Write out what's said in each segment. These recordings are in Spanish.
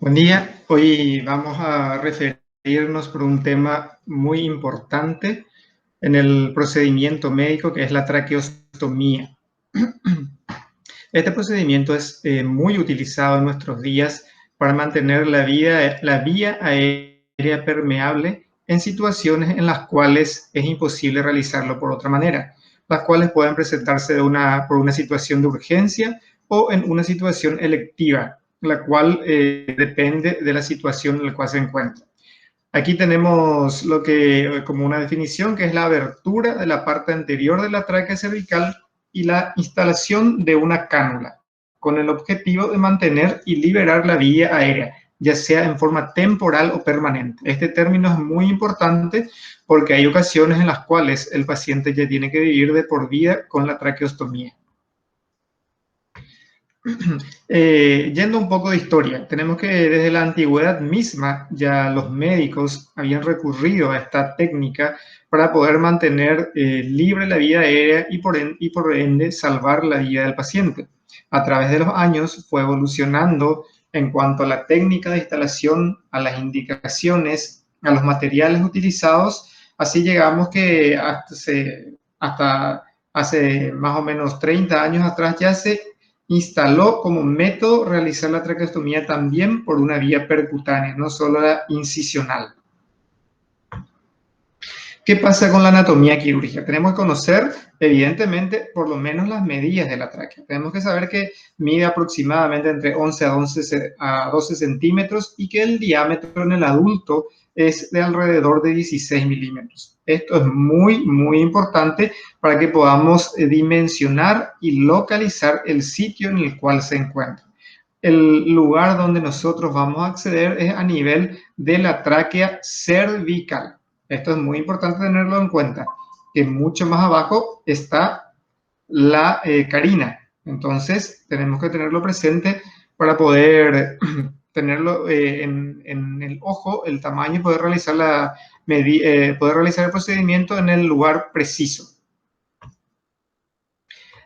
Buen día. Hoy vamos a referirnos por un tema muy importante en el procedimiento médico, que es la traqueostomía. Este procedimiento es muy utilizado en nuestros días para mantener la vía aérea permeable en situaciones en las cuales es imposible realizarlo por otra manera, las cuales pueden presentarse por una situación de urgencia o en una situación electiva, la cual depende de la situación en la cual se encuentra. Aquí tenemos lo que como una definición, que es la abertura de la parte anterior de la tráquea cervical y la instalación de una cánula, con el objetivo de mantener y liberar la vía aérea, ya sea en forma temporal o permanente. Este término es muy importante porque hay ocasiones en las cuales el paciente ya tiene que vivir de por vida con la traqueostomía. Yendo un poco de historia, tenemos que desde la antigüedad misma ya los médicos habían recurrido a esta técnica para poder mantener libre la vía aérea y por ende salvar la vida del paciente. A través de los años fue evolucionando en cuanto a la técnica de instalación, a las indicaciones, a los materiales utilizados. Así llegamos que hasta hace más o menos 30 años atrás ya se instaló como método realizar la traqueostomía también por una vía percutánea, no solo la incisional. ¿Qué pasa con la anatomía quirúrgica? Tenemos que conocer, evidentemente, por lo menos las medidas de la tráquea. Tenemos que saber que mide aproximadamente entre 11 a 12 centímetros y que el diámetro en el adulto es de alrededor de 16 milímetros. Esto es muy, muy importante para que podamos dimensionar y localizar el sitio en el cual se encuentra. El lugar donde nosotros vamos a acceder es a nivel de la tráquea cervical. Esto es muy importante tenerlo en cuenta, que mucho más abajo está la carina. Entonces, tenemos que tenerlo presente para poder tenerlo en el ojo, el tamaño, y poder poder realizar el procedimiento en el lugar preciso.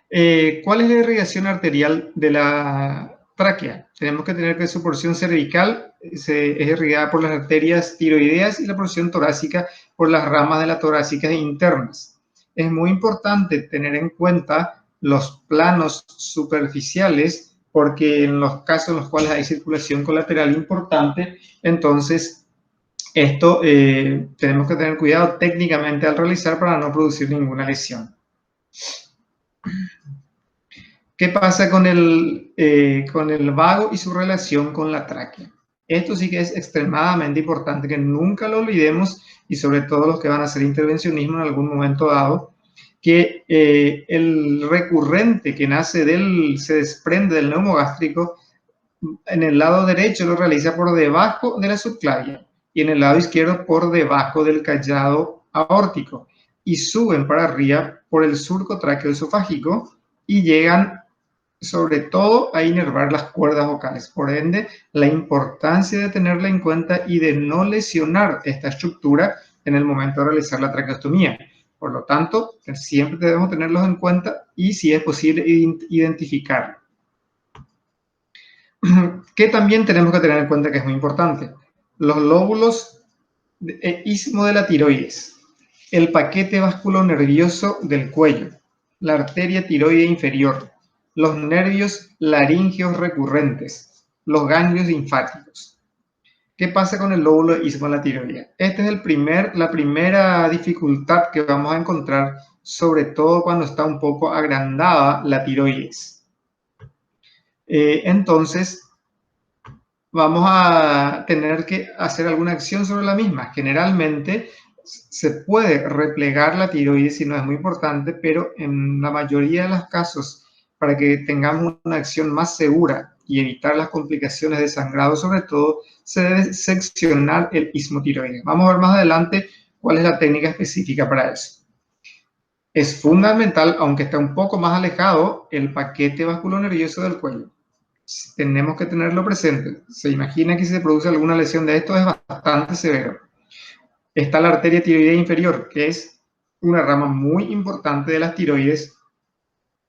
¿Cuál es la irrigación arterial de la tráquea? Tenemos que tener que su porción cervical es irrigada por las arterias tiroideas y la porción torácica por las ramas de las torácicas internas. Es muy importante tener en cuenta los planos superficiales, porque en los casos en los cuales hay circulación colateral importante, entonces esto tenemos que tener cuidado técnicamente al realizar para no producir ninguna lesión. ¿Qué pasa con el vago y su relación con la tráquea? Esto sí que es extremadamente importante, que nunca lo olvidemos, y sobre todo los que van a hacer intervencionismo en algún momento dado, que el recurrente que se desprende del neumogástrico, en el lado derecho lo realiza por debajo de la subclavia y en el lado izquierdo por debajo del callado aórtico, y suben para arriba por el surco tráqueo-esofágico y llegan sobre todo a inervar las cuerdas vocales. Por ende, la importancia de tenerla en cuenta y de no lesionar esta estructura en el momento de realizar la traqueostomía. Por lo tanto, siempre debemos tenerlos en cuenta y, si es posible, identificarlo. ¿Qué también tenemos que tener en cuenta, que es muy importante? Los lóbulos istmo de la tiroides, el paquete vasculonervioso del cuello, la arteria tiroide inferior, los nervios laríngeos recurrentes, los ganglios linfáticos. ¿Qué pasa con el lóbulo istmo de la tiroides? Esta es la primera dificultad que vamos a encontrar, sobre todo cuando está un poco agrandada la tiroides. Entonces, vamos a tener que hacer alguna acción sobre la misma. Generalmente se puede replegar la tiroides si no es muy importante, pero en la mayoría de los casos, para que tengamos una acción más segura y evitar las complicaciones de sangrado, sobre todo, se debe seccionar el istmo tiroides. Vamos a ver más adelante cuál es la técnica específica para eso. Es fundamental, aunque está un poco más alejado, el paquete vasculonervioso del cuello. Tenemos que tenerlo presente. Se imagina que si se produce alguna lesión de esto es bastante severo. Está la arteria tiroidea inferior, que es una rama muy importante de las tiroides,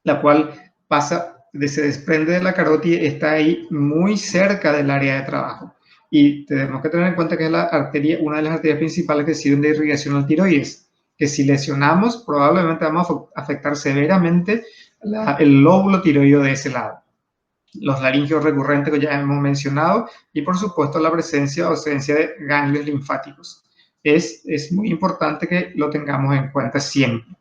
la cual pasa se desprende de la carótida está ahí muy cerca del área de trabajo. Y tenemos que tener en cuenta que es la arteria, una de las arterias principales que sirven de irrigación al tiroides, que si lesionamos probablemente vamos a afectar severamente el lóbulo tiroideo de ese lado. Los laringeos recurrentes que ya hemos mencionado y por supuesto la presencia o ausencia de ganglios linfáticos. Es muy importante que lo tengamos en cuenta siempre.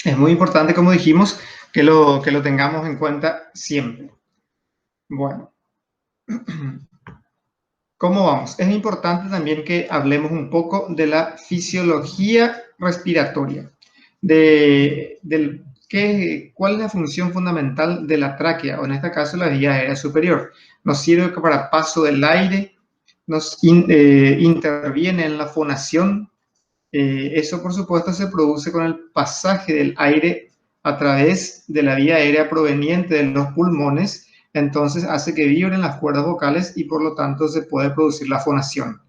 Es muy importante, como dijimos, que lo tengamos en cuenta siempre. Bueno, ¿cómo vamos? Es importante también que hablemos un poco de la fisiología respiratoria, cuál es la función fundamental de la tráquea, o en este caso la vía aérea superior. Nos sirve para paso del aire, nos interviene en la fonación. Eso, por supuesto, se produce con el pasaje del aire a través de la vía aérea proveniente de los pulmones, entonces hace que vibren las cuerdas vocales y por lo tanto se puede producir la fonación.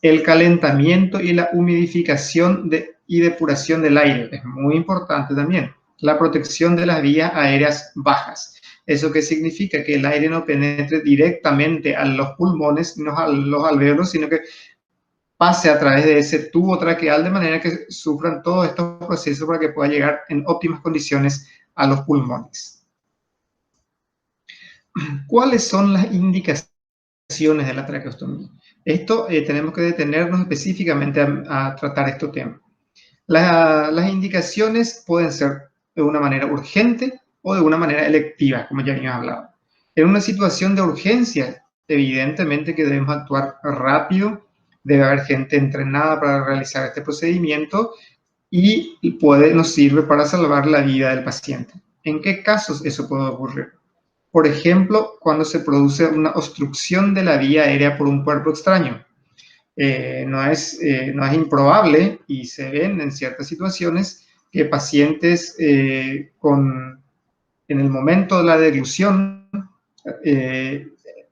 El calentamiento y la humidificación y depuración del aire es muy importante también. La protección de las vías aéreas bajas. ¿Eso qué significa? Que el aire no penetre directamente a los pulmones, no a los alvéolos, sino que pase a través de ese tubo traqueal de manera que sufran todos estos procesos para que pueda llegar en óptimas condiciones a los pulmones. ¿Cuáles son las indicaciones de la traqueostomía? Esto tenemos que detenernos específicamente a tratar este tema. Las indicaciones pueden ser de una manera urgente o de una manera electiva, como ya habíamos hablado. En una situación de urgencia, evidentemente que debemos actuar rápido, debe haber gente entrenada para realizar este procedimiento y nos sirve para salvar la vida del paciente. ¿En qué casos eso puede ocurrir? Por ejemplo, cuando se produce una obstrucción de la vía aérea por un cuerpo extraño. No es improbable y se ven en ciertas situaciones que pacientes en el momento de la deglución,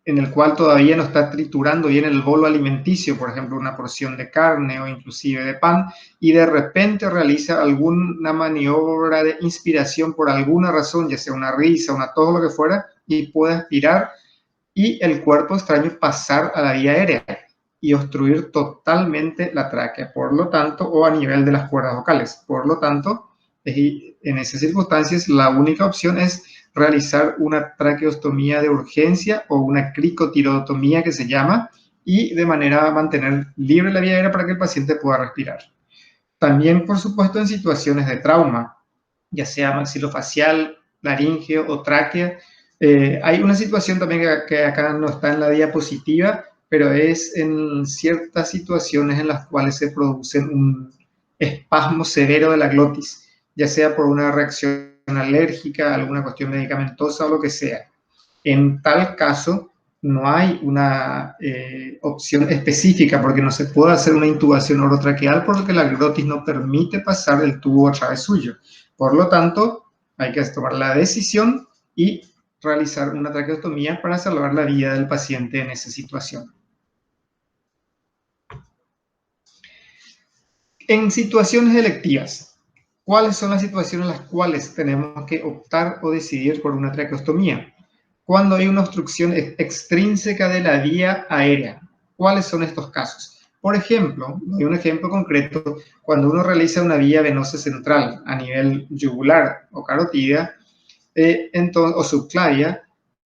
en el cual todavía no está triturando bien el bolo alimenticio, por ejemplo, una porción de carne o inclusive de pan, y de repente realiza alguna maniobra de inspiración por alguna razón, ya sea una risa, una tos, lo que fuera, y puede aspirar y el cuerpo extraño pasar a la vía aérea y obstruir totalmente la tráquea, por lo tanto, o a nivel de las cuerdas vocales. Por lo tanto, en esas circunstancias, la única opción es realizar una traqueostomía de urgencia o una cricotirotomía que se llama, y de manera a mantener libre la vía aérea para que el paciente pueda respirar. También, por supuesto, en situaciones de trauma, ya sea maxilofacial, laríngeo o tráquea. Hay una situación también que acá no está en la diapositiva, pero es en ciertas situaciones en las cuales se produce un espasmo severo de la glotis, ya sea por una reacción alérgica, alguna cuestión medicamentosa o lo que sea. En tal caso, no hay una opción específica porque no se puede hacer una intubación orotraqueal porque la glotis no permite pasar el tubo a través suyo. Por lo tanto, hay que tomar la decisión y realizar una traqueostomía para salvar la vida del paciente en esa situación. En situaciones electivas, ¿cuáles son las situaciones en las cuales tenemos que optar o decidir por una traqueostomía? Cuando hay una obstrucción extrínseca de la vía aérea. ¿Cuáles son estos casos? Por ejemplo, hay un ejemplo concreto, cuando uno realiza una vía venosa central a nivel yugular o carótida o subclavia,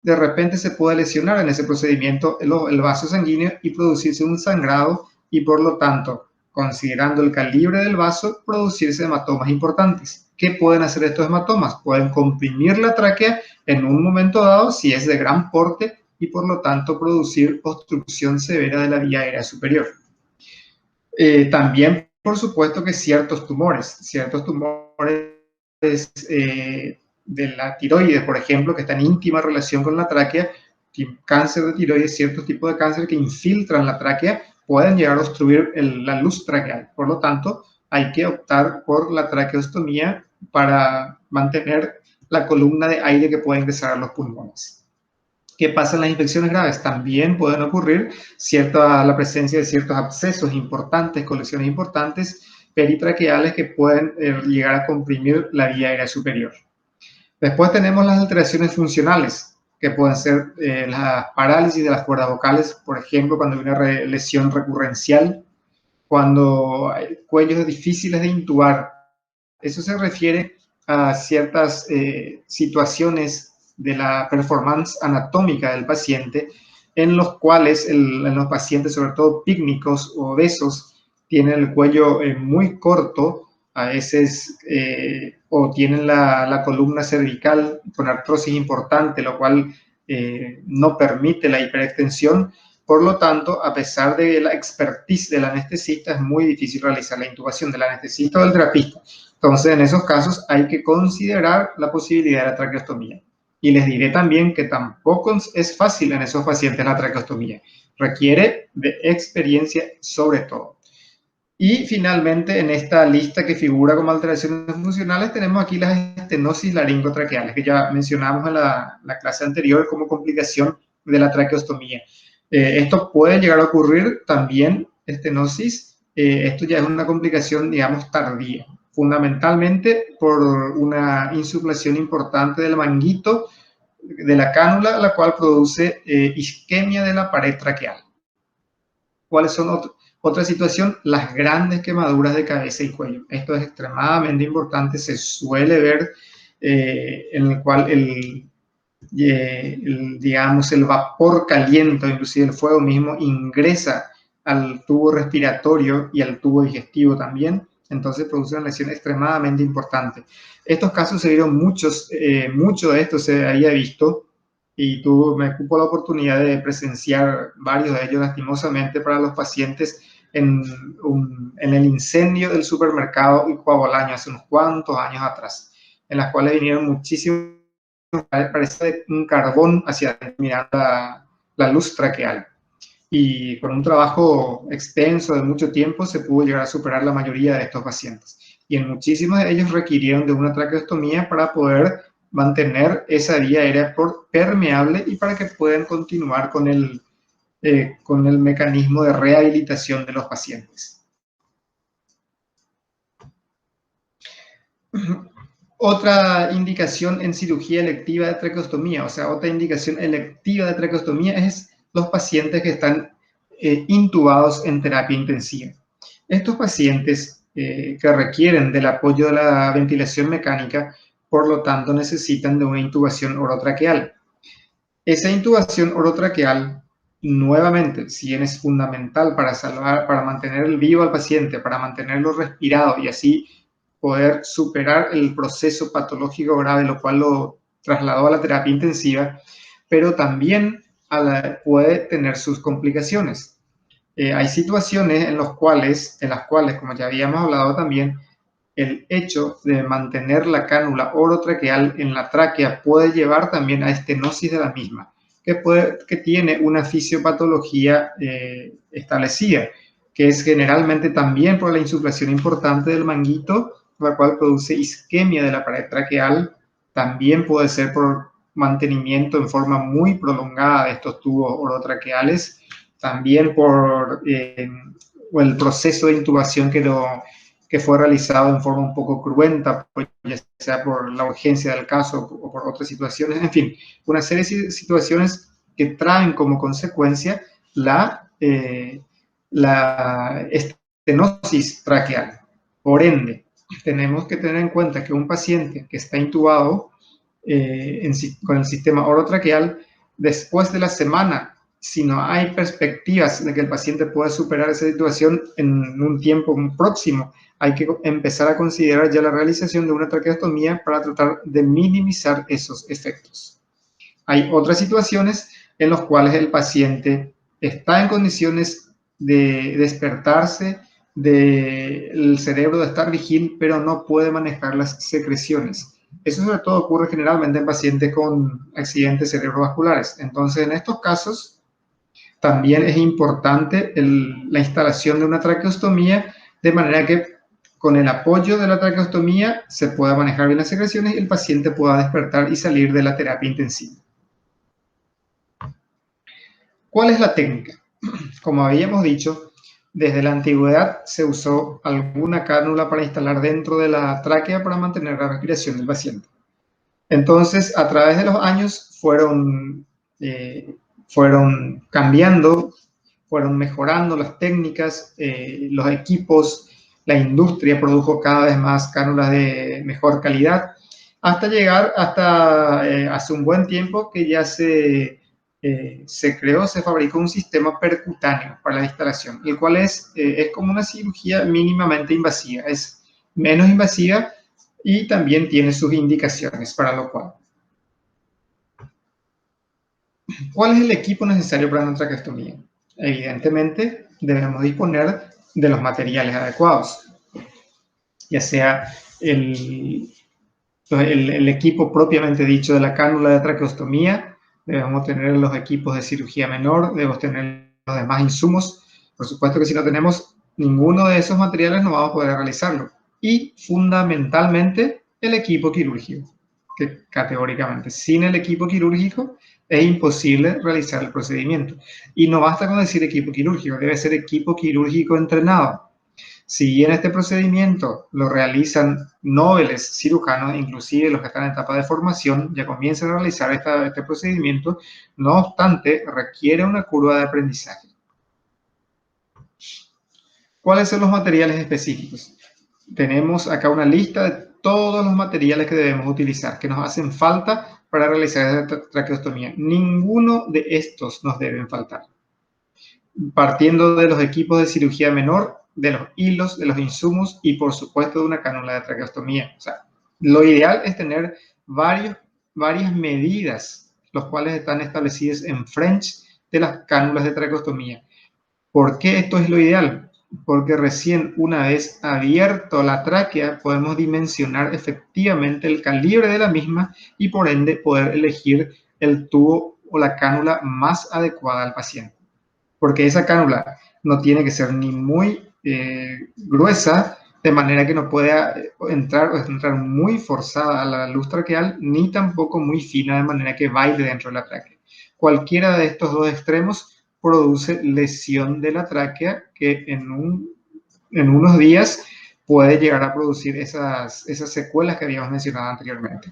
de repente se puede lesionar en ese procedimiento el vaso sanguíneo y producirse un sangrado y por lo tanto, considerando el calibre del vaso, producirse hematomas importantes. ¿Qué pueden hacer estos hematomas? Pueden comprimir la tráquea en un momento dado si es de gran porte y por lo tanto producir obstrucción severa de la vía aérea superior. También, por supuesto, que ciertos tumores de la tiroides, por ejemplo, que está en íntima relación con la tráquea, cáncer de tiroides, ciertos tipos de cáncer que infiltran la tráquea, pueden llegar a obstruir la luz traqueal. Por lo tanto, hay que optar por la traqueostomía para mantener la columna de aire que puede ingresar a los pulmones. ¿Qué pasa en las infecciones graves? También pueden ocurrir la presencia de ciertos abscesos importantes, colecciones importantes, peritraqueales que pueden llegar a comprimir la vía aérea superior. Después tenemos las alteraciones funcionales, que pueden ser la parálisis de las cuerdas vocales, por ejemplo, cuando hay una lesión recurrencial, cuando hay cuellos difíciles de intubar. Eso se refiere a ciertas situaciones de la performance anatómica del paciente, en los cuales en los pacientes, sobre todo pícnicos o obesos, tienen el cuello muy corto, a veces, o tienen la columna cervical con artrosis importante, lo cual no permite la hiperextensión. Por lo tanto, a pesar de la expertise del anestesista, es muy difícil realizar la intubación del anestesista o del terapista. Entonces, en esos casos hay que considerar la posibilidad de la traqueostomía. Y les diré también que tampoco es fácil en esos pacientes la traqueostomía. Requiere de experiencia sobre todo. Y finalmente, en esta lista que figura como alteraciones funcionales, tenemos aquí las estenosis laringotraqueales, que ya mencionamos en la clase anterior como complicación de la traqueostomía. Esto puede llegar a ocurrir también, estenosis. Esto ya es una complicación, digamos, tardía, fundamentalmente por una insuflación importante del manguito de la cánula, la cual produce isquemia de la pared traqueal. ¿Cuáles son otra situación? Las grandes quemaduras de cabeza y cuello. Esto es extremadamente importante, se suele ver en el cual digamos, el vapor caliente, inclusive el fuego mismo, ingresa al tubo respiratorio y al tubo digestivo también, entonces produce una lesión extremadamente importante. Estos casos se vieron mucho de esto se había visto, y me ocupo la oportunidad de presenciar varios de ellos lastimosamente para los pacientes en el incendio del supermercado Iguabolaño hace unos cuantos años atrás, en las cuales vinieron muchísimos, parece un carbón hacia adentro, mirando la luz traqueal. Y con un trabajo extenso de mucho tiempo se pudo llegar a superar la mayoría de estos pacientes. Y en muchísimos de ellos requirieron de una traqueostomía para poder mantener esa vía aérea permeable y para que puedan continuar con el mecanismo de rehabilitación de los pacientes. Otra indicación en cirugía electiva de traqueostomía, o sea, otra indicación electiva de traqueostomía es los pacientes que están intubados en terapia intensiva. Estos pacientes que requieren del apoyo de la ventilación mecánica, por lo tanto, necesitan de una intubación orotraqueal. Esa intubación orotraqueal, nuevamente, si bien es fundamental para mantener vivo al paciente, para mantenerlo respirado y así poder superar el proceso patológico grave, lo cual lo trasladó a la terapia intensiva, pero también puede tener sus complicaciones. Hay situaciones en las cuales, como ya habíamos hablado también, el hecho de mantener la cánula orotraqueal en la tráquea puede llevar también a estenosis de la misma, que tiene una fisiopatología establecida, que es generalmente también por la insuflación importante del manguito, la cual produce isquemia de la pared traqueal. También puede ser por mantenimiento en forma muy prolongada de estos tubos orotraqueales, también por el proceso de intubación que fue realizado en forma un poco cruenta, pues, ya sea por la urgencia del caso o por otras situaciones, en fin, una serie de situaciones que traen como consecuencia la estenosis traqueal. Por ende, tenemos que tener en cuenta que un paciente que está intubado con el sistema orotraqueal, después de la semana, si no hay perspectivas de que el paciente pueda superar esa situación en un tiempo próximo, hay que empezar a considerar ya la realización de una traqueostomía para tratar de minimizar esos efectos. Hay otras situaciones en las cuales el paciente está en condiciones de despertarse, del cerebro de estar vigil, pero no puede manejar las secreciones. Eso sobre todo ocurre generalmente en pacientes con accidentes cerebrovasculares. Entonces, en estos casos, también es importante la instalación de una traqueostomía, de manera que con el apoyo de la traqueostomía se pueda manejar bien las secreciones y el paciente pueda despertar y salir de la terapia intensiva. ¿Cuál es la técnica? Como habíamos dicho, desde la antigüedad se usó alguna cánula para instalar dentro de la tráquea para mantener la respiración del paciente. Entonces, a través de los años fueron cambiando, fueron mejorando las técnicas, los equipos, la industria produjo cada vez más cánulas de mejor calidad, hasta llegar hasta hace un buen tiempo que ya se creó, se fabricó un sistema percutáneo para la instalación, el cual es como una cirugía mínimamente invasiva, es menos invasiva y también tiene sus indicaciones para lo cual. ¿Cuál es el equipo necesario para una traqueostomía? Evidentemente, debemos disponer de los materiales adecuados, ya sea el equipo propiamente dicho de la cánula de traqueostomía, debemos tener los equipos de cirugía menor, debemos tener los demás insumos. Por supuesto que si no tenemos ninguno de esos materiales no vamos a poder realizarlo. Y fundamentalmente el equipo quirúrgico, que categóricamente sin el equipo quirúrgico es imposible realizar el procedimiento. Y no basta con decir equipo quirúrgico, debe ser equipo quirúrgico entrenado. Si en este procedimiento lo realizan nobles cirujanos, inclusive los que están en etapa de formación, ya comienzan a realizar este procedimiento, no obstante, requiere una curva de aprendizaje. ¿Cuáles son los materiales específicos? Tenemos acá una lista de todos los materiales que debemos utilizar, que nos hacen falta para realizar esta traqueostomía. Ninguno de estos nos deben faltar. Partiendo de los equipos de cirugía menor, de los hilos, de los insumos y por supuesto de una cánula de traqueostomía. O sea, lo ideal es tener varias medidas, los cuales están establecidos en French de las cánulas de traqueostomía. ¿Por qué esto es lo ideal? Porque recién una vez abierto la tráquea podemos dimensionar efectivamente el calibre de la misma y por ende poder elegir el tubo o la cánula más adecuada al paciente. Porque esa cánula no tiene que ser ni muy gruesa, de manera que no pueda entrar muy forzada a la luz traqueal, ni tampoco muy fina, de manera que baile dentro de la tráquea. Cualquiera de estos dos extremos produce lesión de la tráquea que en unos días puede llegar a producir esas secuelas que habíamos mencionado anteriormente.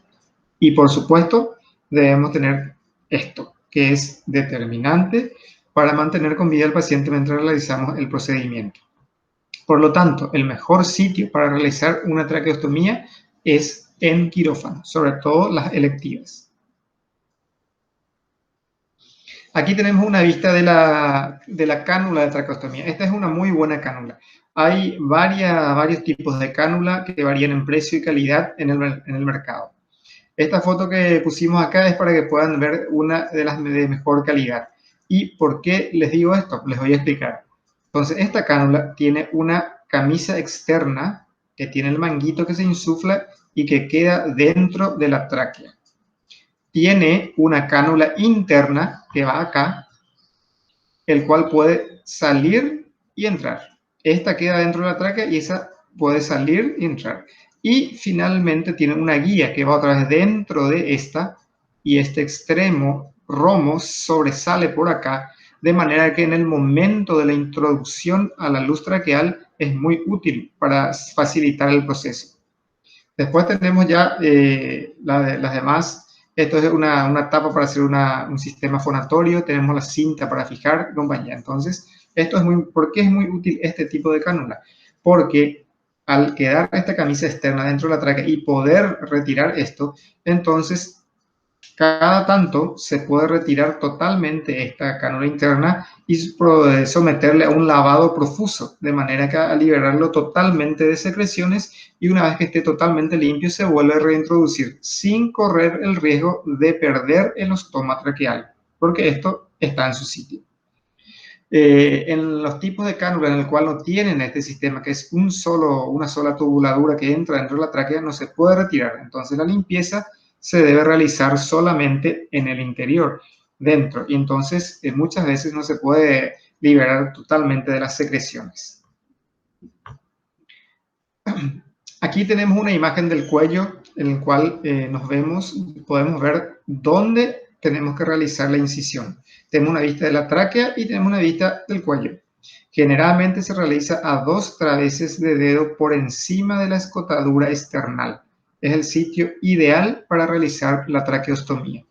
Y por supuesto, debemos tener esto, que es determinante para mantener con vida al paciente mientras realizamos el procedimiento. Por lo tanto, el mejor sitio para realizar una traqueostomía es en quirófano, sobre todo las electivas. Aquí tenemos una vista de la cánula de traqueostomía. Esta es una muy buena cánula. Hay varios tipos de cánula que varían en precio y calidad en el mercado. Esta foto que pusimos acá es para que puedan ver una de las de mejor calidad. ¿Y por qué les digo esto? Les voy a explicar. Entonces, esta cánula tiene una camisa externa que tiene el manguito que se insufla y que queda dentro de la tráquea. Tiene una cánula interna que va acá, el cual puede salir y entrar. Esta queda dentro de la tráquea y esa puede salir y entrar. Y finalmente tiene una guía que va otra vez dentro de esta y este extremo romo sobresale por acá, de manera que en el momento de la introducción a la luz traqueal es muy útil para facilitar el proceso. Después tenemos ya las demás. Esto es una tapa para hacer un sistema fonatorio. Tenemos la cinta para fijar compañía. Entonces, ¿por qué es muy útil este tipo de cánula? Porque al quedar esta camisa externa dentro de la tráquea y poder retirar esto, entonces cada tanto se puede retirar totalmente esta cánula interna y someterle a un lavado profuso, de manera que a liberarlo totalmente de secreciones y una vez que esté totalmente limpio se vuelve a reintroducir sin correr el riesgo de perder el ostoma traqueal, porque esto está en su sitio. En los tipos de cánula en el cual no tienen este sistema, que es una sola tubuladura que entra dentro de la tráquea, no se puede retirar. Entonces la limpieza se debe realizar solamente en el interior, dentro. Y entonces muchas veces no se puede liberar totalmente de las secreciones. Aquí tenemos una imagen del cuello en el cual podemos ver dónde tenemos que realizar la incisión. Tenemos una vista de la tráquea y tenemos una vista del cuello. Generalmente se realiza a 2 traveses de dedo por encima de la escotadura external. Es el sitio ideal para realizar la traqueostomía.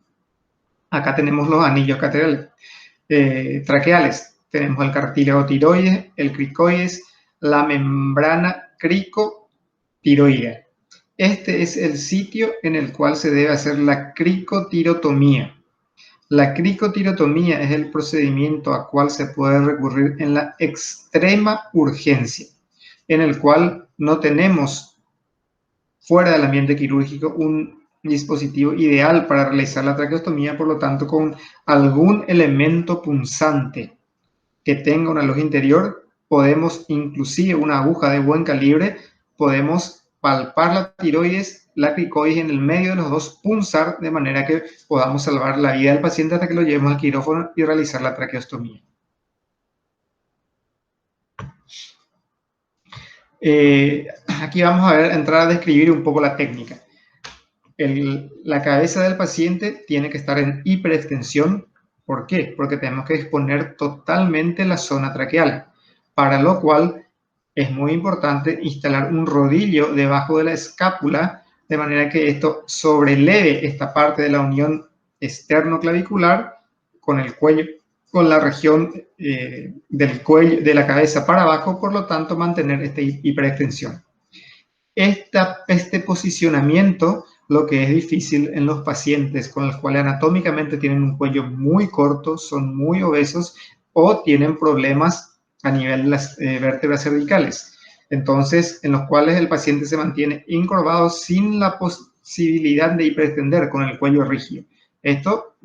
Acá tenemos los anillos traqueales. Tenemos el cartílago tiroides, el cricoides, la membrana cricotiroidea. Este es el sitio en el cual se debe hacer la cricotirotomía. La cricotirotomía es el procedimiento al cual se puede recurrir en la extrema urgencia, en el cual no tenemos fuera del ambiente quirúrgico un dispositivo ideal para realizar la traqueostomía, por lo tanto, con algún elemento punzante que tenga una luz interior, podemos, inclusive una aguja de buen calibre, podemos palpar la tiroides, la cricoides en el medio de los dos, punzar de manera que podamos salvar la vida del paciente hasta que lo llevemos al quirófano y realizar la traqueostomía. Aquí vamos a entrar a describir un poco la técnica. La cabeza del paciente tiene que estar en hiperextensión. ¿Por qué? Porque tenemos que exponer totalmente la zona traqueal, para lo cual es muy importante instalar un rodillo debajo de la escápula, de manera que esto sobreleve esta parte de la unión externo-clavicular con el cuello, con la región del cuello, de la cabeza para abajo, por lo tanto mantener esta hiperextensión. Este posicionamiento, lo que es difícil en los pacientes con los cuales anatómicamente tienen un cuello muy corto, son muy obesos o tienen problemas a nivel de las vértebras cervicales. Entonces, en los cuales el paciente se mantiene encorvado sin la posibilidad de hiperextender con el cuello rígido. Esto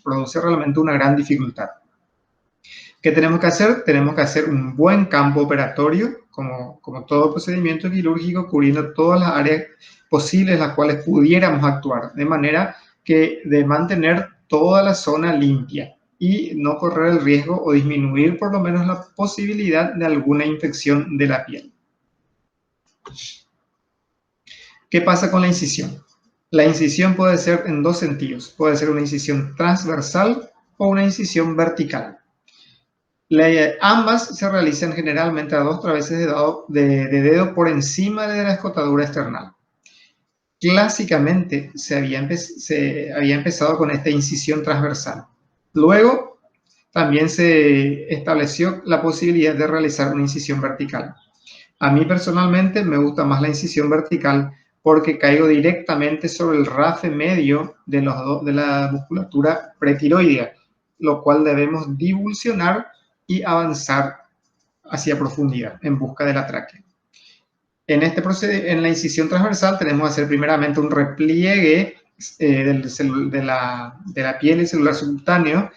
produce realmente una gran dificultad. ¿Qué tenemos que hacer? Tenemos que hacer un buen campo operatorio, como todo procedimiento quirúrgico, cubriendo todas las áreas posibles las cuales pudiéramos actuar, de manera que de mantener toda la zona limpia y no correr el riesgo o disminuir por lo menos la posibilidad de alguna infección de la piel. ¿Qué pasa con la incisión? La incisión puede ser en dos sentidos. Puede ser una incisión transversal o una incisión vertical. Ambas se realizan generalmente a 2 traveses de dedo por encima de la escotadura external. Clásicamente se había empezado con esta incisión transversal. Luego también se estableció la posibilidad de realizar una incisión vertical. A mí personalmente me gusta más la incisión vertical porque caigo directamente sobre el rafe medio de la musculatura pretiroidea, lo cual debemos divulsionar y avanzar hacia profundidad en busca de la tráquea. En la incisión transversal tenemos que hacer primeramente un repliegue de la piel y celular subcutáneo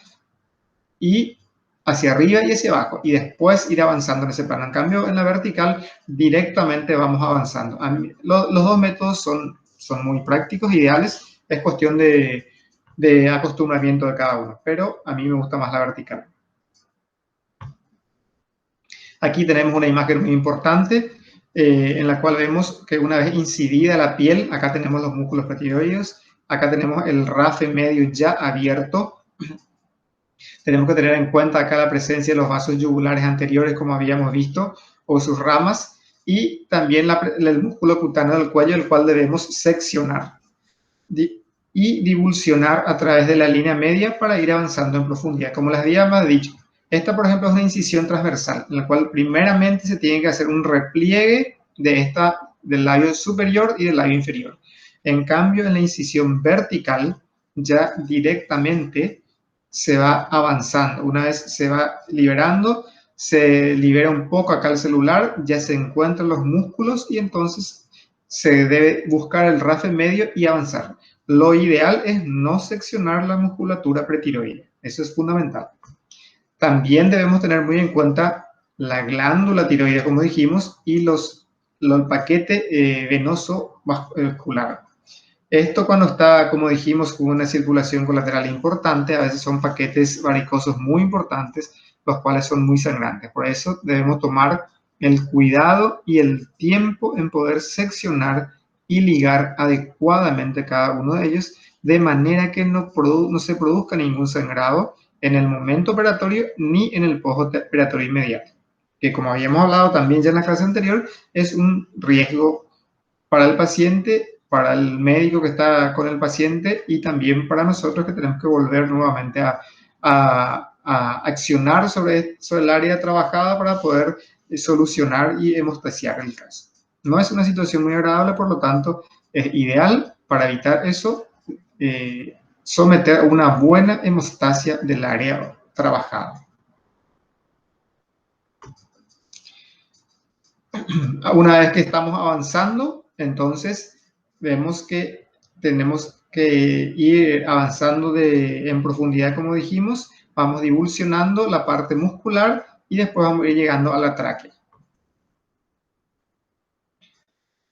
y hacia arriba y hacia abajo, y después ir avanzando en ese plano. En cambio, en la vertical directamente vamos avanzando. Los dos métodos son muy prácticos, ideales, es cuestión de acostumbramiento de cada uno, pero a mí me gusta más la vertical. Aquí tenemos una imagen muy importante en la cual vemos que una vez incidida la piel, acá tenemos los músculos pretiroideos, acá tenemos el rafe medio ya abierto. Tenemos que tener en cuenta acá la presencia de los vasos yugulares anteriores, como habíamos visto, o sus ramas, y también el músculo cutáneo del cuello, el cual debemos seccionar y divulsionar a través de la línea media para ir avanzando en profundidad. Como les había dicho, esta, por ejemplo, es una incisión transversal, en la cual primeramente se tiene que hacer un repliegue del labio superior y del labio inferior. En cambio, en la incisión vertical, ya directamente se va avanzando. Una vez se va liberando, se libera un poco acá el celular, ya se encuentran los músculos y entonces se debe buscar el rafe medio y avanzar. Lo ideal es no seccionar la musculatura pretiroidea. Eso es fundamental. También debemos tener muy en cuenta la glándula tiroides, como dijimos, y el paquete venoso vascular. Esto cuando está, como dijimos, con una circulación colateral importante, a veces son paquetes varicosos muy importantes, los cuales son muy sangrantes. Por eso debemos tomar el cuidado y el tiempo en poder seccionar y ligar adecuadamente cada uno de ellos, de manera que no se produzca ningún sangrado en el momento operatorio ni en el postoperatorio inmediato, que como habíamos hablado también ya en la clase anterior, es un riesgo para el paciente, para el médico que está con el paciente y también para nosotros que tenemos que volver nuevamente a accionar sobre el área trabajada para poder solucionar y hemostasiar el caso. No es una situación muy agradable, por lo tanto, es ideal para evitar eso, someter a una buena hemostasia del área trabajada. Una vez que estamos avanzando, entonces vemos que tenemos que ir avanzando en profundidad, como dijimos, vamos divulsionando la parte muscular y después vamos a ir llegando a la tráquea.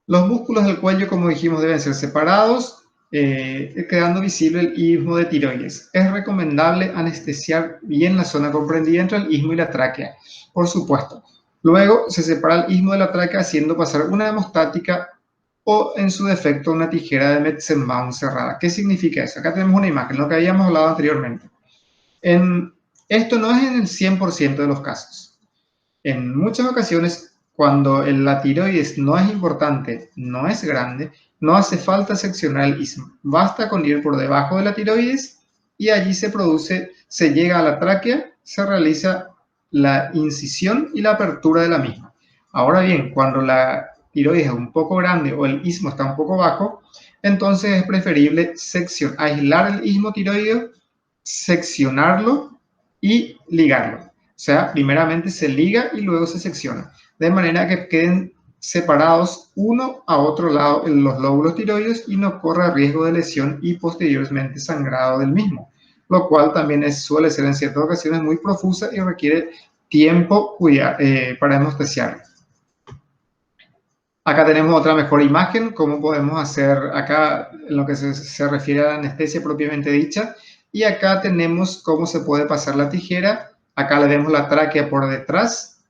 Los músculos del cuello, como dijimos, deben ser separados, quedando visible el istmo de tiroides. Es recomendable anestesiar bien la zona comprendida entre el istmo y la tráquea, por supuesto. Luego se separa el istmo de la tráquea haciendo pasar una hemostática o, en su defecto, una tijera de Metzenbaum cerrada. ¿Qué significa eso? Acá tenemos una imagen, lo que habíamos hablado anteriormente. Esto no es en el 100% de los casos. En muchas ocasiones, cuando la tiroides no es importante, no es grande, no hace falta seccionar el istmo. Basta con ir por debajo de la tiroides y allí se llega a la tráquea, se realiza la incisión y la apertura de la misma. Ahora bien, cuando la tiroides es un poco grande o el istmo está un poco bajo, entonces es preferible aislar el istmo tiroideo, seccionarlo y ligarlo. O sea, primeramente se liga y luego se secciona, de manera que queden separados uno a otro lado en los lóbulos tiroides y no corra riesgo de lesión y posteriormente sangrado del mismo, lo cual también suele ser en ciertas ocasiones muy profusa y requiere tiempo para hemostasiarlo. Acá tenemos otra mejor imagen, cómo podemos hacer acá en lo que se refiere a la anestesia propiamente dicha, y acá tenemos cómo se puede pasar la tijera. Acá le vemos la tráquea por detrás.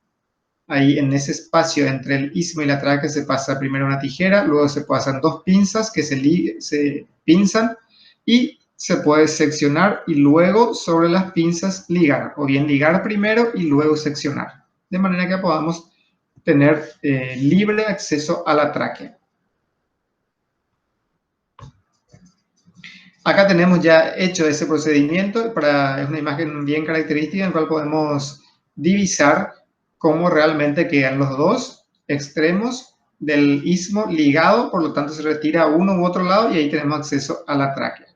Ahí en ese espacio entre el istmo y la tráquea se pasa primero una tijera, luego se pasan dos pinzas que se pinzan y se puede seccionar y luego sobre las pinzas ligar, o bien ligar primero y luego seccionar, de manera que podamos tener libre acceso a la tráquea. Acá tenemos ya hecho ese procedimiento, es una imagen bien característica en la cual podemos divisar cómo realmente quedan los dos extremos del istmo ligado, por lo tanto se retira a uno u otro lado y ahí tenemos acceso a la tráquea.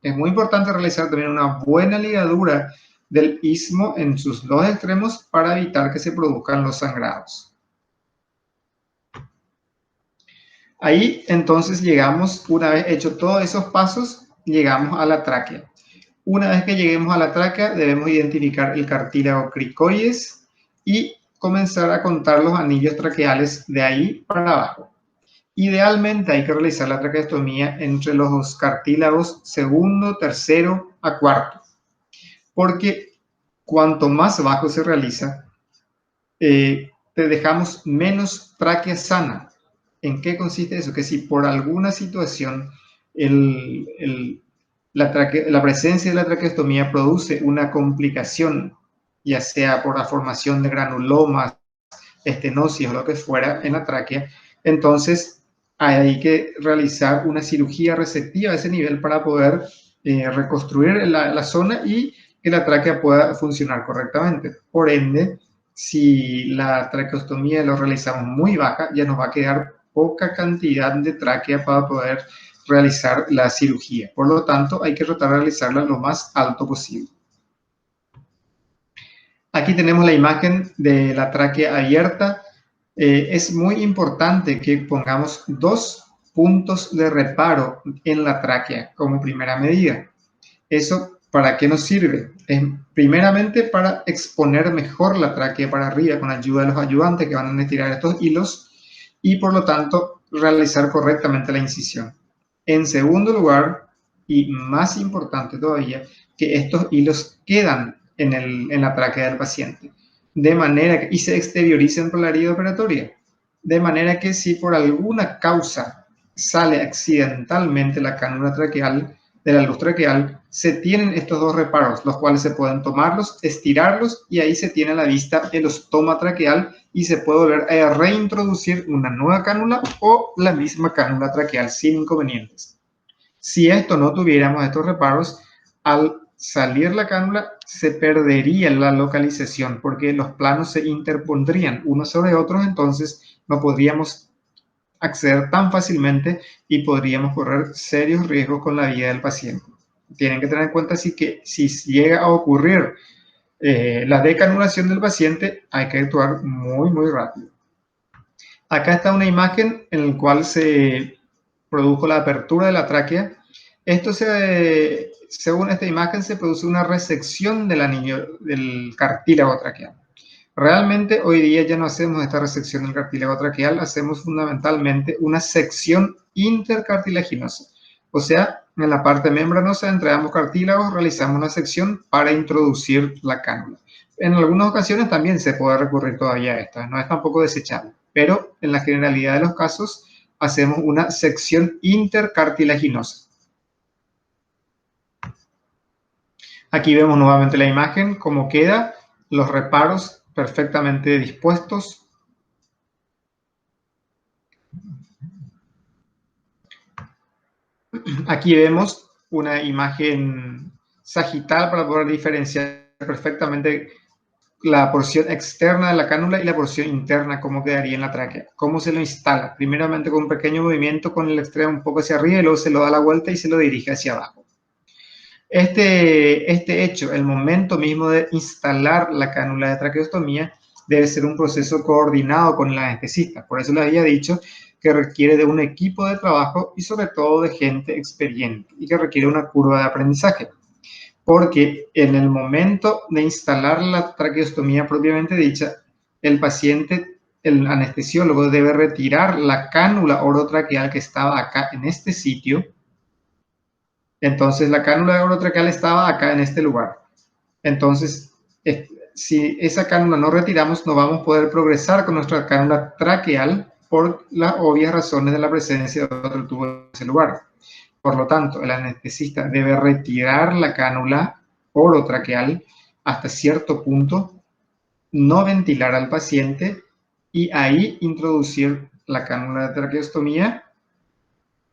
Es muy importante realizar también una buena ligadura del istmo en sus dos extremos para evitar que se produzcan los sangrados. Ahí entonces llegamos, una vez hecho todos esos pasos, llegamos a la tráquea. Una vez que lleguemos a la tráquea, debemos identificar el cartílago cricoides y comenzar a contar los anillos traqueales de ahí para abajo. Idealmente hay que realizar la traqueostomía entre los cartílagos segundo, tercero a cuarto, porque cuanto más bajo se realiza, te dejamos menos tráquea sana. ¿En qué consiste eso? Que si por alguna situación la presencia de la traqueostomía produce una complicación, ya sea por la formación de granulomas, estenosis o lo que fuera en la tráquea, entonces hay que realizar una cirugía resectiva a ese nivel para poder reconstruir la zona y que la tráquea pueda funcionar correctamente. Por ende, si la traqueostomía lo realizamos muy baja, ya nos va a quedar poca cantidad de tráquea para poder realizar la cirugía. Por lo tanto, hay que tratar de realizarla lo más alto posible. Aquí tenemos la imagen de la tráquea abierta. Es muy importante que pongamos dos puntos de reparo en la tráquea como primera medida. Eso ¿Para qué nos sirve? Es primeramente para exponer mejor la tráquea para arriba con ayuda de los ayudantes que van a estirar estos hilos y por lo tanto realizar correctamente la incisión. En segundo lugar, y más importante todavía, que estos hilos quedan en la tráquea del paciente de manera que, y se exterioricen por la herida operatoria, de manera que si por alguna causa sale accidentalmente la cánula traqueal, de la luz traqueal, se tienen estos dos reparos, los cuales se pueden tomarlos, estirarlos y ahí se tiene a la vista el ostoma traqueal y se puede volver a reintroducir una nueva cánula o la misma cánula traqueal sin inconvenientes. Si esto no tuviéramos estos reparos, al salir la cánula se perdería la localización porque los planos se interpondrían unos sobre otros, entonces no podríamos acceder tan fácilmente y podríamos correr serios riesgos con la vida del paciente. Tienen que tener en cuenta así que si llega a ocurrir la decanulación del paciente, hay que actuar muy rápido. Acá está una imagen en la cual se produjo la apertura de la tráquea. Esto según esta imagen se produce una resección del anillo del cartílago traqueal. Realmente hoy día ya no hacemos esta resección del cartílago traqueal, hacemos fundamentalmente una sección intercartilaginosa. O sea, en la parte membranosa entre ambos cartílagos realizamos una sección para introducir la cánula. En algunas ocasiones también se puede recurrir todavía a esta, no es tampoco desechable, pero en la generalidad de los casos hacemos una sección intercartilaginosa. Aquí vemos nuevamente la imagen, cómo queda, los reparos perfectamente dispuestos. Aquí vemos una imagen sagital para poder diferenciar perfectamente la porción externa de la cánula y la porción interna, cómo quedaría en la tráquea. ¿Cómo se lo instala? Primeramente con un pequeño movimiento con el extremo un poco hacia arriba y luego se lo da la vuelta y se lo dirige hacia abajo. Este hecho, el momento mismo de instalar la cánula de traqueostomía, debe ser un proceso coordinado con el anestesista. Por eso les había dicho que requiere de un equipo de trabajo y sobre todo de gente experiente y que requiere una curva de aprendizaje. Porque en el momento de instalar la traqueostomía propiamente dicha, el paciente, el anestesiólogo debe retirar la cánula orotraqueal que estaba acá en este sitio. Entonces la cánula orotraqueal estaba acá en este lugar. Entonces, si esa cánula no retiramos, no vamos a poder progresar con nuestra cánula traqueal por las obvias razones de la presencia de otro tubo en ese lugar. Por lo tanto, el anestesista debe retirar la cánula orotraqueal hasta cierto punto, no ventilar al paciente y ahí introducir la cánula de traqueostomía,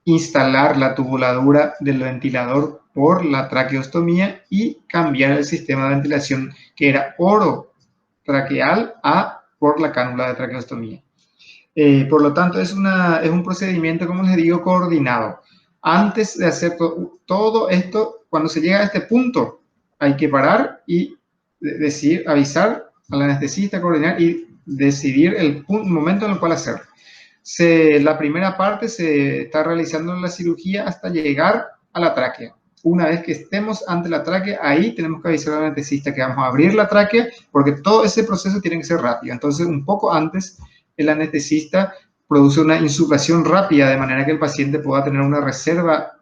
instalar la tubuladura del ventilador por la traqueostomía y cambiar el sistema de ventilación que era orotraqueal por la cánula de traqueostomía. Por lo tanto, es un procedimiento, como les digo, coordinado. Antes de hacer todo esto, cuando se llega a este punto, hay que parar y avisar al anestesista, coordinar y decidir el momento en el cual hacerlo. La primera parte se está realizando la cirugía hasta llegar a la tráquea. Una vez que estemos ante la tráquea, ahí tenemos que avisar al anestesista que vamos a abrir la tráquea, porque todo ese proceso tiene que ser rápido. Entonces, un poco antes, el anestesista produce una insuflación rápida, de manera que el paciente pueda tener una reserva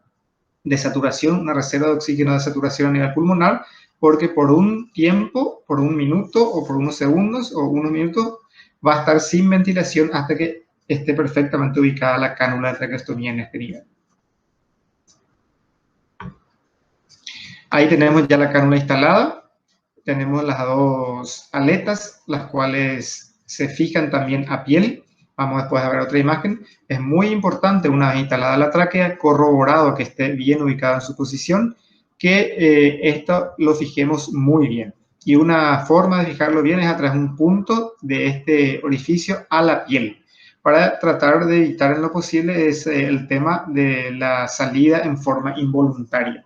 de saturación, una reserva de oxígeno de saturación a nivel pulmonar, porque por un tiempo, por un minuto o por unos segundos o unos minutos, va a estar sin ventilación hasta que esté perfectamente ubicada la cánula de traqueostomía en este nivel. Ahí tenemos ya la cánula instalada. Tenemos las dos aletas, las cuales se fijan también a piel. Vamos después a ver otra imagen. Es muy importante, una vez instalada la tráquea, corroborado que esté bien ubicada en su posición, que esto lo fijemos muy bien. Y una forma de fijarlo bien es a través de un punto de este orificio a la piel, para tratar de evitar en lo posible el tema de la salida en forma involuntaria.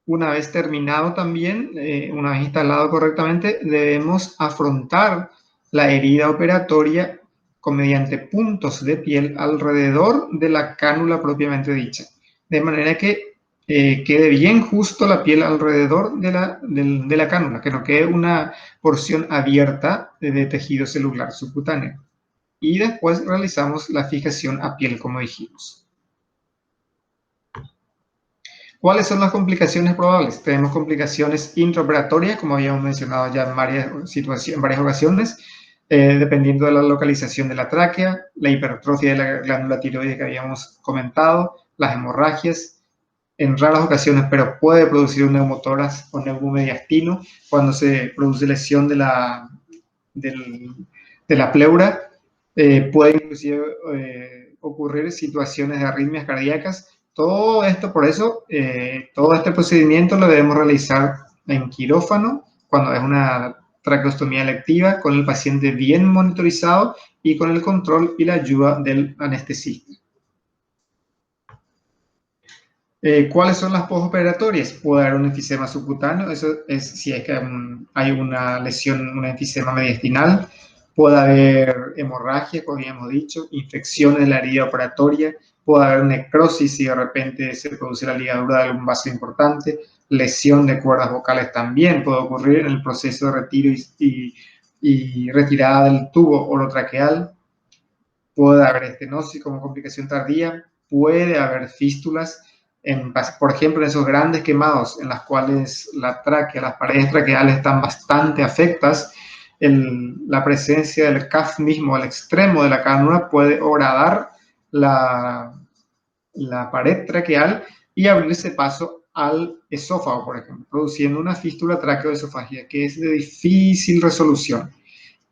Una vez terminado también, una vez instalado correctamente, debemos afrontar la herida operatoria mediante puntos de piel alrededor de la cánula propiamente dicha. De manera que quede bien justo la piel alrededor de la cánula, que no quede una porción abierta de tejido celular subcutáneo. Y después realizamos la fijación a piel, como dijimos. ¿Cuáles son las complicaciones probables? Tenemos complicaciones intraoperatorias, como habíamos mencionado ya en varias ocasiones, dependiendo de la localización de la tráquea, la hipertrofia de la glándula tiroides que habíamos comentado, las hemorragias, en raras ocasiones, pero puede producir un neumotórax o neumomediastino cuando se produce lesión de la pleura. Puede inclusive ocurrir situaciones de arritmias cardíacas. Todo esto, por eso, todo este procedimiento lo debemos realizar en quirófano, cuando es una traqueostomía electiva, con el paciente bien monitorizado y con el control y la ayuda del anestesista. ¿Cuáles son las posoperatorias? Puede haber un enfisema subcutáneo, eso es si es que hay una lesión, un enfisema mediastinal. Puede haber hemorragia, como habíamos dicho, infecciones de la herida operatoria, puede haber necrosis si de repente se produce la ligadura de algún vaso importante, lesión de cuerdas vocales también puede ocurrir en el proceso de retiro y retirada del tubo orotraqueal. Puede haber estenosis como complicación tardía, puede haber fístulas, por ejemplo, en esos grandes quemados en las cuales la tráquea, las paredes traqueales están bastante afectas, la presencia del CAF mismo al extremo de la cánula puede horadar la pared traqueal y abrirse paso al esófago, por ejemplo, produciendo una fístula traqueoesofágica que es de difícil resolución.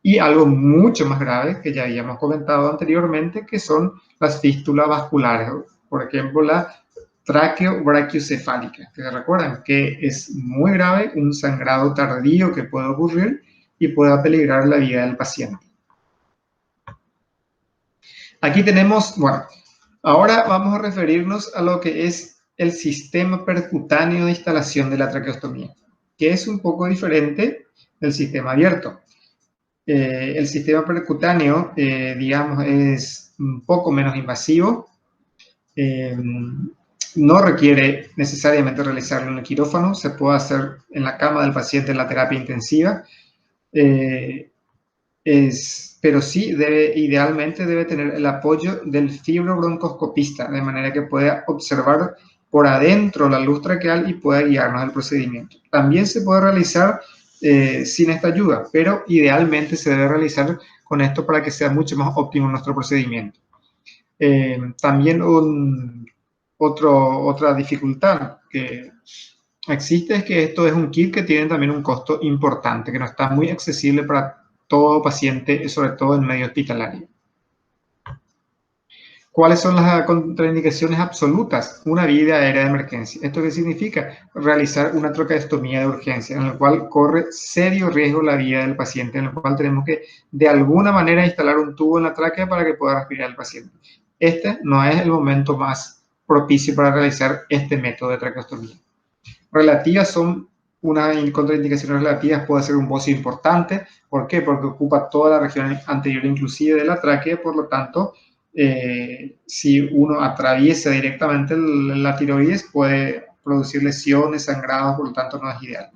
Y algo mucho más grave, que ya habíamos comentado anteriormente, que son las fístulas vasculares. Por ejemplo, la tráqueo-brachiocefálica, que recuerdan que es muy grave, un sangrado tardío que puede ocurrir y puede peligrar la vida del paciente. Aquí tenemos, bueno, ahora vamos a referirnos a lo que es el sistema percutáneo de instalación de la traqueostomía, que es un poco diferente del sistema abierto. El sistema percutáneo, digamos, es un poco menos invasivo, no requiere necesariamente realizarlo en el quirófano, se puede hacer en la cama del paciente en la terapia intensiva, pero sí idealmente debe tener el apoyo del fibrobroncoscopista, de manera que pueda observar por adentro la luz traqueal y pueda guiarnos el procedimiento. También se puede realizar sin esta ayuda, pero idealmente se debe realizar con esto para que sea mucho más óptimo nuestro procedimiento. También otra dificultad que existe es que esto es un kit que tiene también un costo importante, que no está muy accesible para todo paciente, sobre todo en medio hospitalario. ¿Cuáles son las contraindicaciones absolutas? Una vida aérea de emergencia. ¿Esto qué significa? Realizar una traqueostomía de urgencia, en la cual corre serio riesgo la vida del paciente, en la cual tenemos que de alguna manera instalar un tubo en la tráquea para que pueda respirar el paciente. Este no es el momento más propicio para realizar este método de traqueostomía. Relativas son una contraindicación relativas, puede ser un bocio importante. ¿Por qué? Porque ocupa toda la región anterior inclusive de la tráquea, por lo tanto, si uno atraviesa directamente la tiroides puede producir lesiones, sangrados, por lo tanto no es ideal.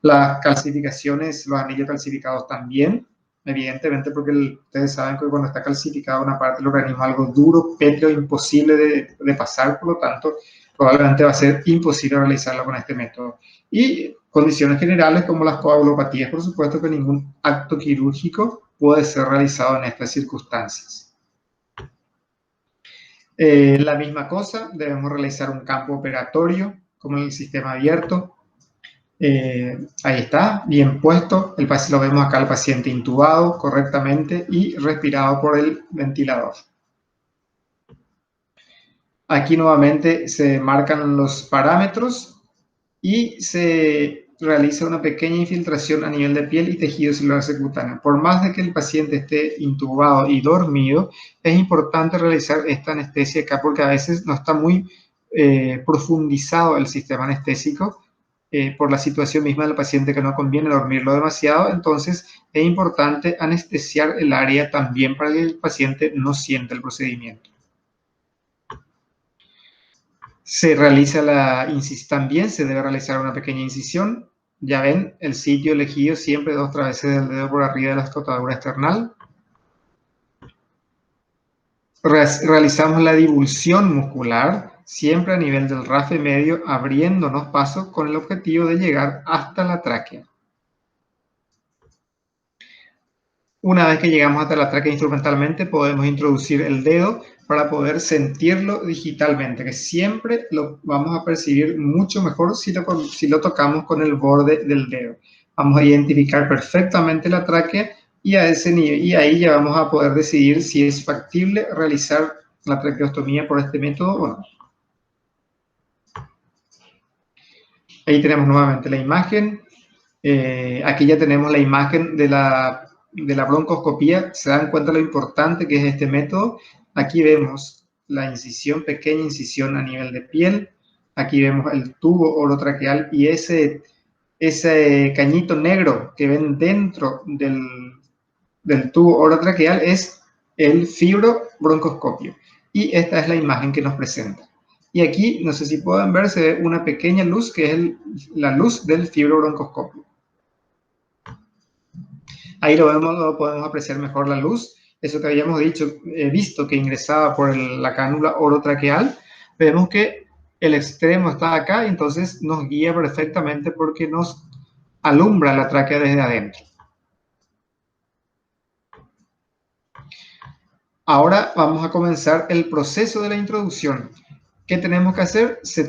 Las calcificaciones, los anillos calcificados también, evidentemente porque ustedes saben que cuando está calcificada una parte del organismo, algo duro, pétreo, imposible de pasar, por lo tanto, probablemente va a ser imposible realizarlo con este método. Y condiciones generales como las coagulopatías, por supuesto que ningún acto quirúrgico puede ser realizado en estas circunstancias. La misma cosa, debemos realizar un campo operatorio como en el sistema abierto. Ahí está, bien puesto. Lo vemos acá al paciente intubado correctamente y respirado por el ventilador. Aquí nuevamente se marcan los parámetros y se realiza una pequeña infiltración a nivel de piel y tejido celular subcutáneo. Por más de que el paciente esté intubado y dormido, es importante realizar esta anestesia acá porque a veces no está muy profundizado el sistema anestésico por la situación misma del paciente que no conviene dormirlo demasiado. Entonces es importante anestesiar el área también para que el paciente no sienta el procedimiento. Se realiza también se debe realizar una pequeña incisión. Ya ven, el sitio elegido siempre 2 traveses del dedo por arriba de la escotadura external. Realizamos la divulsión muscular, siempre a nivel del rafe medio, abriéndonos paso con el objetivo de llegar hasta la tráquea. Una vez que llegamos hasta la tráquea instrumentalmente, podemos introducir el dedo para poder sentirlo digitalmente, que siempre lo vamos a percibir mucho mejor si lo tocamos con el borde del dedo. Vamos a identificar perfectamente la tráquea y a ese nivel, y ahí ya vamos a poder decidir si es factible realizar la traqueostomía por este método o no. Ahí tenemos nuevamente la imagen. Aquí ya tenemos la imagen de la broncoscopía. Se dan cuenta lo importante que es este método. Aquí vemos la incisión, pequeña incisión a nivel de piel. Aquí vemos el tubo orotraqueal y ese cañito negro que ven dentro del tubo orotraqueal es el fibrobroncoscopio. Y esta es la imagen que nos presenta. Y aquí, no sé si pueden ver, se ve una pequeña luz que es la luz del fibrobroncoscopio. Ahí lo podemos apreciar mejor la luz. Eso que habíamos visto que ingresaba por la cánula orotraqueal. Vemos que el extremo está acá y entonces nos guía perfectamente porque nos alumbra la tráquea desde adentro. Ahora vamos a comenzar el proceso de la introducción. ¿Qué tenemos que hacer? Se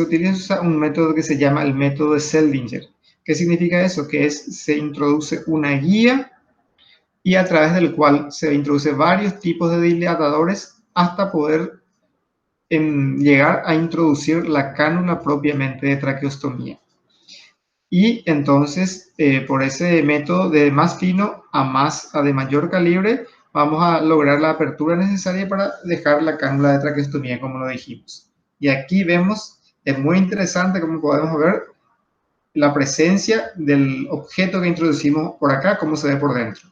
utiliza un método que se llama el método de Seldinger. ¿Qué significa eso? Que se introduce una guía y a través del cual se introduce varios tipos de dilatadores hasta poder llegar a introducir la cánula propiamente de traqueostomía. Y entonces, por ese método de más fino a de mayor calibre, vamos a lograr la apertura necesaria para dejar la cánula de traqueostomía, como lo dijimos. Y aquí vemos, es muy interesante como podemos ver la presencia del objeto que introducimos por acá, cómo se ve por dentro.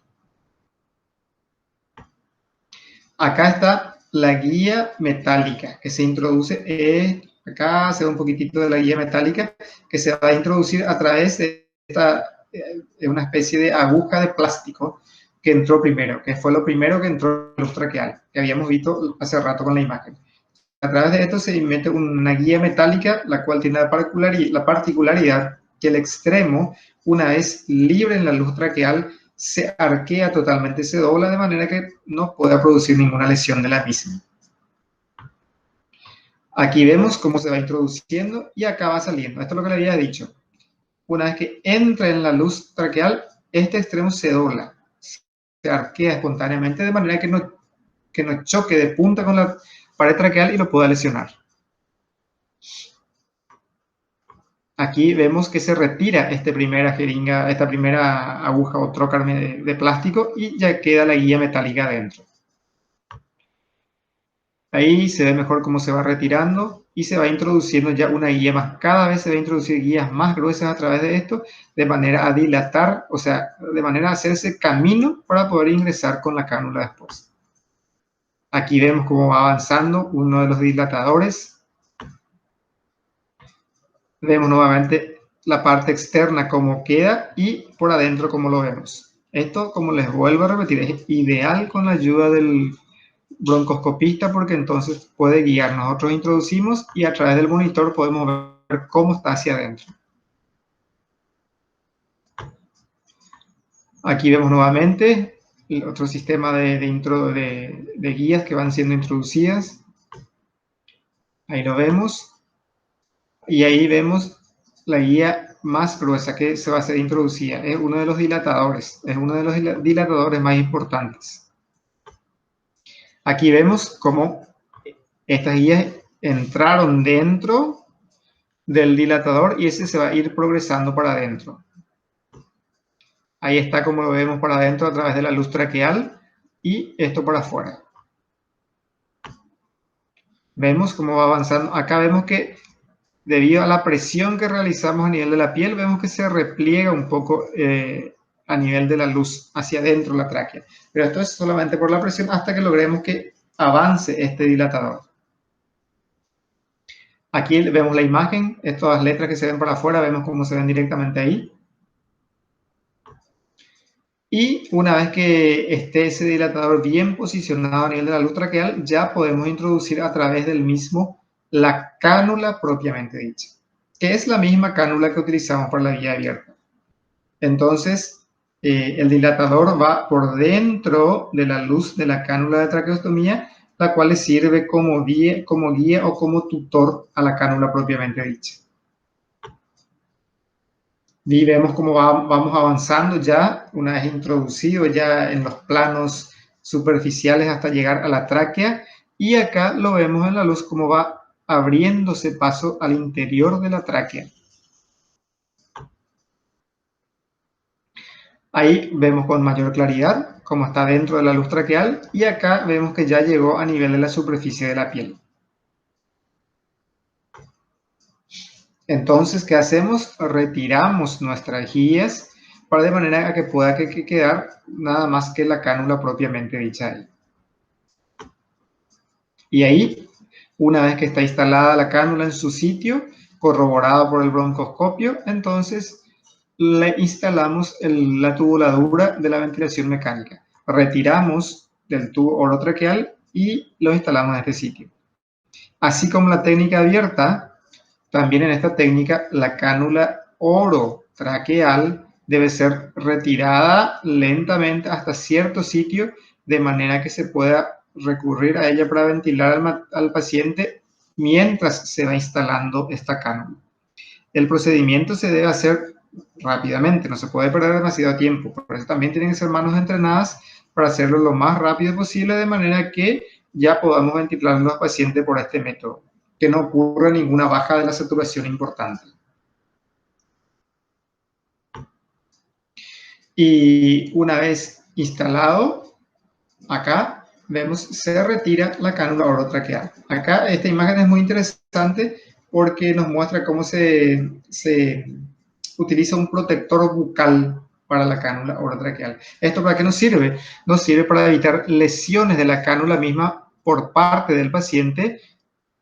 Acá está la guía metálica que se introduce, acá se ve un poquitito de la guía metálica que se va a introducir a través de una especie de aguja de plástico que entró primero, que fue lo primero que entró en la luz traqueal, que habíamos visto hace rato con la imagen. A través de esto se mete una guía metálica, la cual tiene la particularidad que el extremo, una vez libre en la luz traqueal, se arquea totalmente, se dobla de manera que no pueda producir ninguna lesión de la misma. Aquí vemos cómo se va introduciendo y acá va saliendo. Esto es lo que le había dicho. Una vez que entra en la luz traqueal, este extremo se dobla, se arquea espontáneamente de manera que no choque de punta con la pared traqueal y lo pueda lesionar. Aquí vemos que se retira esta primera aguja o trocar de plástico y ya queda la guía metálica adentro. Ahí se ve mejor cómo se va retirando y se va introduciendo ya una guía más. Cada vez se va a introducir guías más gruesas a través de esto, de manera a dilatar, o sea, de manera a hacerse camino para poder ingresar con la cánula después. Aquí vemos cómo va avanzando uno de los dilatadores. Vemos nuevamente la parte externa cómo queda y por adentro cómo lo vemos. Esto, como les vuelvo a repetir, es ideal con la ayuda del broncoscopista porque entonces puede guiar. Nosotros introducimos y a través del monitor podemos ver cómo está hacia adentro. Aquí vemos nuevamente el otro sistema de guías que van siendo introducidas. Ahí lo vemos. Y ahí vemos la guía más gruesa que se va a ser introducida. Es uno de los dilatadores, es uno de los dilatadores más importantes. Aquí vemos cómo estas guías entraron dentro del dilatador y ese se va a ir progresando para adentro. Ahí está como lo vemos para adentro a través de la luz traqueal y esto por afuera. Vemos cómo va avanzando. Acá vemos que debido a la presión que realizamos a nivel de la piel, vemos que se repliega un poco a nivel de la luz hacia adentro la tráquea. Pero esto es solamente por la presión hasta que logremos que avance este dilatador. Aquí vemos la imagen, estas letras que se ven para afuera, vemos cómo se ven directamente ahí. Y una vez que esté ese dilatador bien posicionado a nivel de la luz traqueal, ya podemos introducir a través del mismo la cánula propiamente dicha, que es la misma cánula que utilizamos para la vía abierta. Entonces, el dilatador va por dentro de la luz de la cánula de traqueostomía, la cual le sirve como guía o como tutor a la cánula propiamente dicha. Y vemos cómo vamos avanzando ya, una vez introducido ya en los planos superficiales hasta llegar a la tráquea. Y acá lo vemos en la luz cómo va abriéndose paso al interior de la tráquea. Ahí vemos con mayor claridad cómo está dentro de la luz traqueal y acá vemos que ya llegó a nivel de la superficie de la piel. Entonces, ¿qué hacemos? Retiramos nuestras guías para de manera que pueda quedar nada más que la cánula propiamente dicha ahí. Y ahí, una vez que está instalada la cánula en su sitio, corroborada por el broncoscopio, entonces le instalamos la tubuladura de la ventilación mecánica. Retiramos del tubo orotraqueal y lo instalamos en este sitio. Así como la técnica abierta, también en esta técnica la cánula orotraqueal debe ser retirada lentamente hasta cierto sitio de manera que se pueda recurrir a ella para ventilar al paciente mientras se va instalando esta cánula. El procedimiento se debe hacer rápidamente, no se puede perder demasiado tiempo, por eso también tienen que ser manos entrenadas para hacerlo lo más rápido posible de manera que ya podamos ventilar a los pacientes por este método, que no ocurra ninguna baja de la saturación importante. Y una vez instalado, acá vemos se retira la cánula orotraqueal. Acá esta imagen es muy interesante porque nos muestra cómo se utiliza un protector bucal para la cánula orotraqueal. ¿Esto para qué nos sirve? Nos sirve para evitar lesiones de la cánula misma por parte del paciente,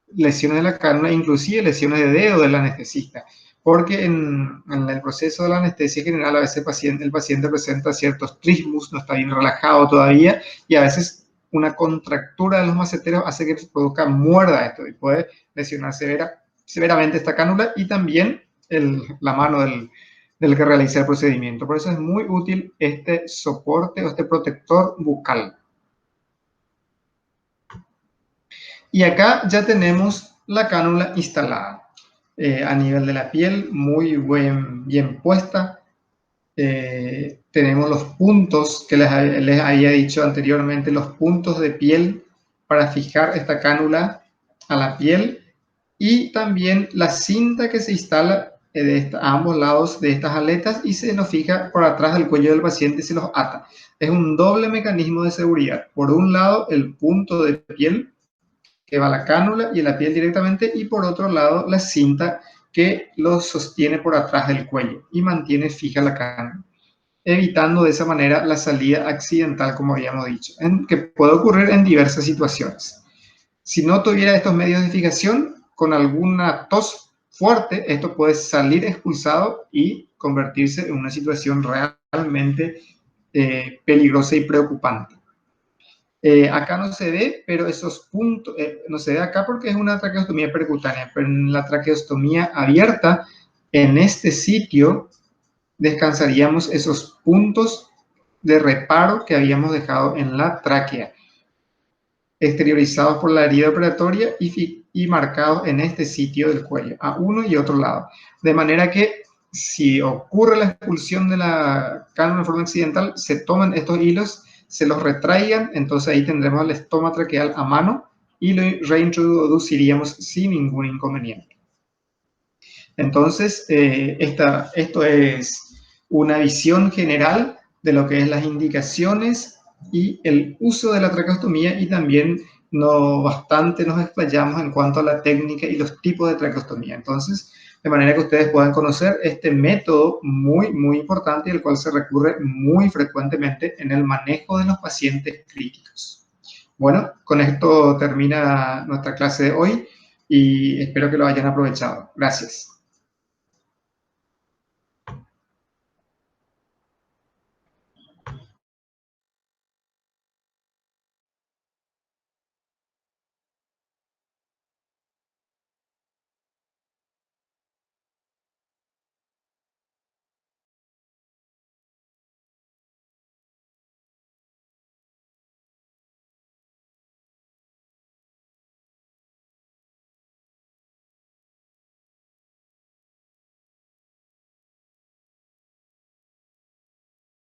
lesiones de la cánula, inclusive lesiones de dedo del anestesista. Porque en el proceso de la anestesia general a veces el paciente presenta ciertos trismus, no está bien relajado todavía y a veces una contractura de los maceteros hace que se produzca muerda esto y puede lesionar severamente esta cánula y también la mano del que realiza el procedimiento. Por eso es muy útil este soporte o este protector bucal. Y acá ya tenemos la cánula instalada a nivel de la piel, muy bien puesta. Tenemos los puntos que les había dicho anteriormente, los puntos de piel para fijar esta cánula a la piel y también la cinta que se instala a ambos lados de estas aletas y se nos fija por atrás del cuello del paciente y se los ata. Es un doble mecanismo de seguridad. Por un lado, el punto de piel que va a la cánula y a la piel directamente y por otro lado, la cinta que lo sostiene por atrás del cuello y mantiene fija la cánula, evitando de esa manera la salida accidental, como habíamos dicho, que puede ocurrir en diversas situaciones. Si no tuviera estos medios de fijación, con alguna tos fuerte, esto puede salir expulsado y convertirse en una situación realmente peligrosa y preocupante. Acá no se ve, pero esos puntos, no se ve acá porque es una traqueostomía percutánea, pero en la traqueostomía abierta, en este sitio, descansaríamos esos puntos de reparo que habíamos dejado en la tráquea, exteriorizados por la herida operatoria y marcados en este sitio del cuello, a uno y otro lado. De manera que si ocurre la expulsión de la cánula de forma accidental, se toman estos hilos, se los retraigan, entonces ahí tendremos el estoma traqueal a mano y lo reintroduciríamos sin ningún inconveniente. Entonces, esto es una visión general de lo que es las indicaciones y el uso de la traqueostomía y también bastante nos explayamos en cuanto a la técnica y los tipos de traqueostomía. Entonces, de manera que ustedes puedan conocer este método muy importante y al cual se recurre muy frecuentemente en el manejo de los pacientes críticos. Bueno, con esto termina nuestra clase de hoy. y espero que lo hayan aprovechado. Gracias.